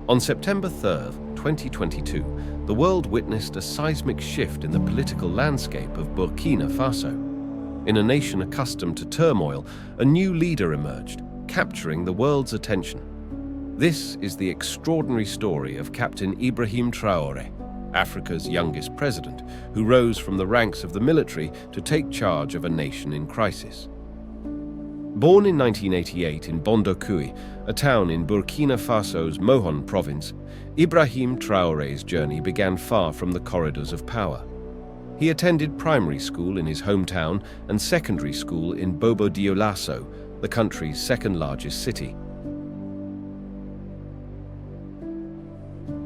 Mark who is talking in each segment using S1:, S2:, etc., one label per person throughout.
S1: On September 3rd, 2022, the world witnessed a seismic shift in the political landscape of Burkina Faso. In a nation accustomed to turmoil, a new leader emerged, capturing the world's attention. This is the extraordinary story of Captain Ibrahim Traore, Africa's youngest president, who rose from the ranks of the military to take charge of a nation in crisis. Born in 1988 in Bondokui, a town in Burkina Faso's Mohon province, Ibrahim Traore's journey began far from the corridors of power. He attended primary school in his hometown and secondary school in Bobo-Dioulasso, the country's second-largest city.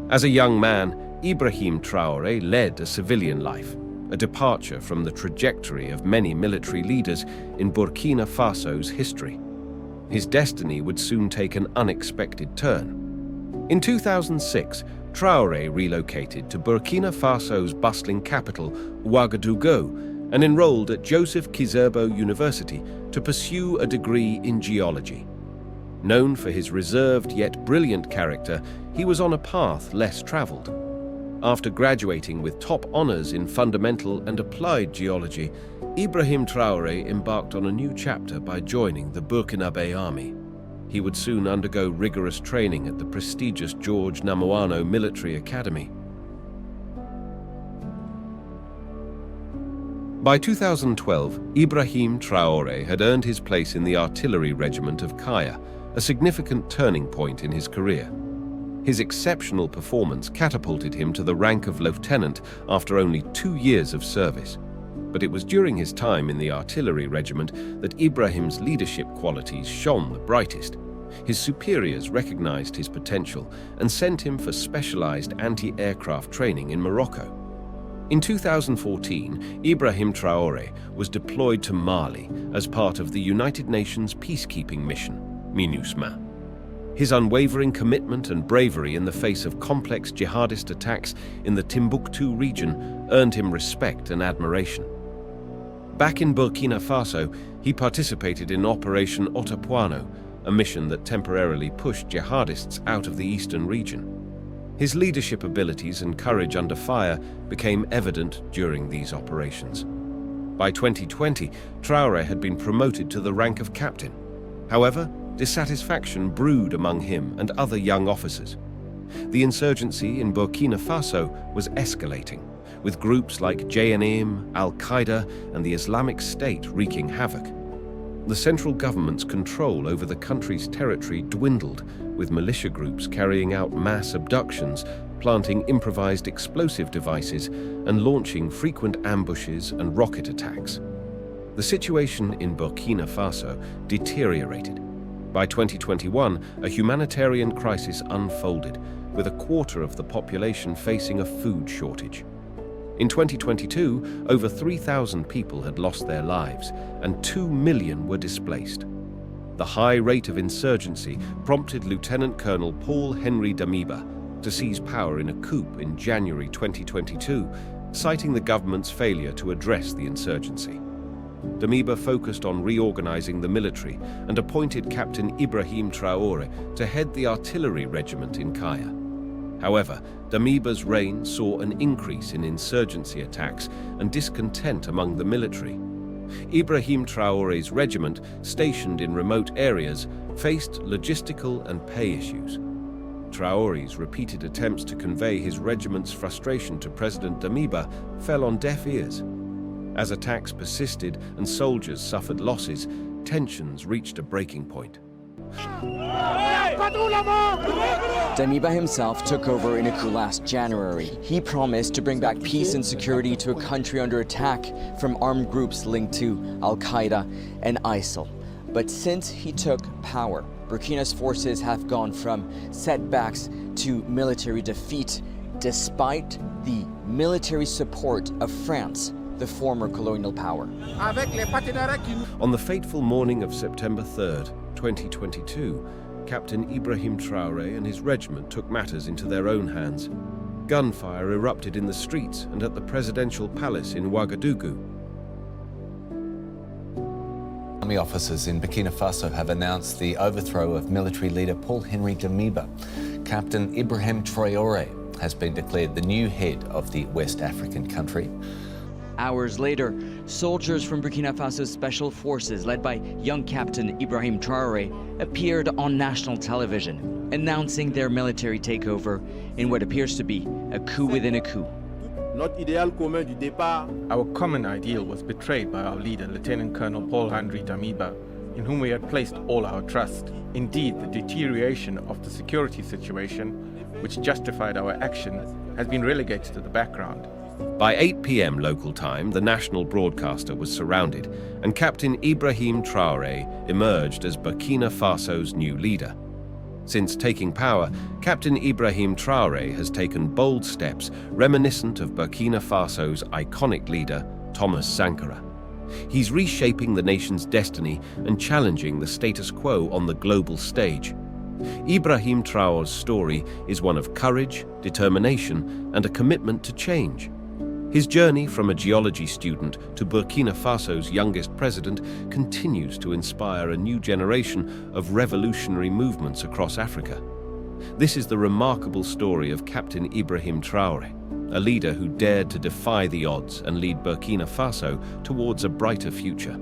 S1: As a young man, Ibrahim Traore led a civilian life, a departure from the trajectory of many military leaders in Burkina Faso's history. His destiny would soon take an unexpected turn. In 2006, Traore relocated to Burkina Faso's bustling capital, Ouagadougou, and enrolled at Joseph Kizerbo University to pursue a degree in geology. Known for his reserved yet brilliant character, he was on a path less traveled. After graduating with top honors in fundamental and applied geology, Ibrahim Traore embarked on a new chapter by joining the Burkinabe army. He would soon undergo rigorous training at the prestigious George Namoano Military Academy. By 2012, Ibrahim Traore had earned his place in the artillery regiment of Kaya, a significant turning point in his career. His exceptional performance catapulted him to the rank of lieutenant after only 2 years of service. But it was during his time in the artillery regiment that Ibrahim's leadership qualities shone the brightest. His superiors recognized his potential and sent him for specialized anti-aircraft training in Morocco. In 2014, Ibrahim Traore was deployed to Mali as part of the United Nations peacekeeping mission, MINUSMA. His unwavering commitment and bravery in the face of complex jihadist attacks in the Timbuktu region earned him respect and admiration. Back in Burkina Faso, he participated in Operation Otapuano, a mission that temporarily pushed jihadists out of the eastern region. His leadership abilities and courage under fire became evident during these operations. By 2020, Traore had been promoted to the rank of captain. However, dissatisfaction brewed among him and other young officers. The insurgency in Burkina Faso was escalating, with groups like JNM, Al-Qaeda, and the Islamic State wreaking havoc. The central government's control over the country's territory dwindled, with militia groups carrying out mass abductions, planting improvised explosive devices, and launching frequent ambushes and rocket attacks. The situation in Burkina Faso deteriorated. By 2021, a humanitarian crisis unfolded, with a quarter of the population facing a food shortage. In 2022, over 3,000 people had lost their lives, and 2 million were displaced. The high rate of insurgency prompted Lieutenant Colonel Paul Henry Damiba to seize power in a coup in January 2022, citing the government's failure to address the insurgency. Damiba focused on reorganizing the military and appointed Captain Ibrahim Traore to head the artillery regiment in Kaya. However, Damiba's reign saw an increase in insurgency attacks and discontent among the military. Ibrahim Traore's regiment, stationed in remote areas, faced logistical and pay issues. Traore's repeated attempts to convey his regiment's frustration to President Damiba fell on deaf ears. As attacks persisted and soldiers suffered losses, tensions reached a breaking point.
S2: Damiba himself took over in a coup last January. He promised to bring back peace and security to a country under attack from armed groups linked to Al-Qaeda and ISIL. But since he took power, Burkina's forces have gone from setbacks to military defeat, despite the military support of France, the former colonial power.
S1: On the fateful morning of September 3rd, 2022, Captain Ibrahim Traore and his regiment took matters into their own hands. Gunfire erupted in the streets and at the presidential palace in Ouagadougou.
S3: Army officers in Burkina Faso have announced the overthrow of military leader Paul Henry Damiba. Captain Ibrahim Traore has been declared the new head of the West African country.
S2: Hours later, soldiers from Burkina Faso's special forces, led by young Captain Ibrahim Traore, appeared on national television, announcing their military takeover in what appears to be a coup within a coup.
S4: Our common ideal was betrayed by our leader, Lieutenant Colonel Paul-Henri Damiba, in whom we had placed all our trust. Indeed, the deterioration of the security situation, which justified our action, has been relegated to the background.
S1: By 8 p.m. local time, the national broadcaster was surrounded, and Captain Ibrahim Traore emerged as Burkina Faso's new leader. Since taking power, Captain Ibrahim Traore has taken bold steps reminiscent of Burkina Faso's iconic leader, Thomas Sankara. He's reshaping the nation's destiny and challenging the status quo on the global stage. Ibrahim Traore's story is one of courage, determination, and a commitment to change. His journey from a geology student to Burkina Faso's youngest president continues to inspire a new generation of revolutionary movements across Africa. This is the remarkable story of Captain Ibrahim Traore, a leader who dared to defy the odds and lead Burkina Faso towards a brighter future.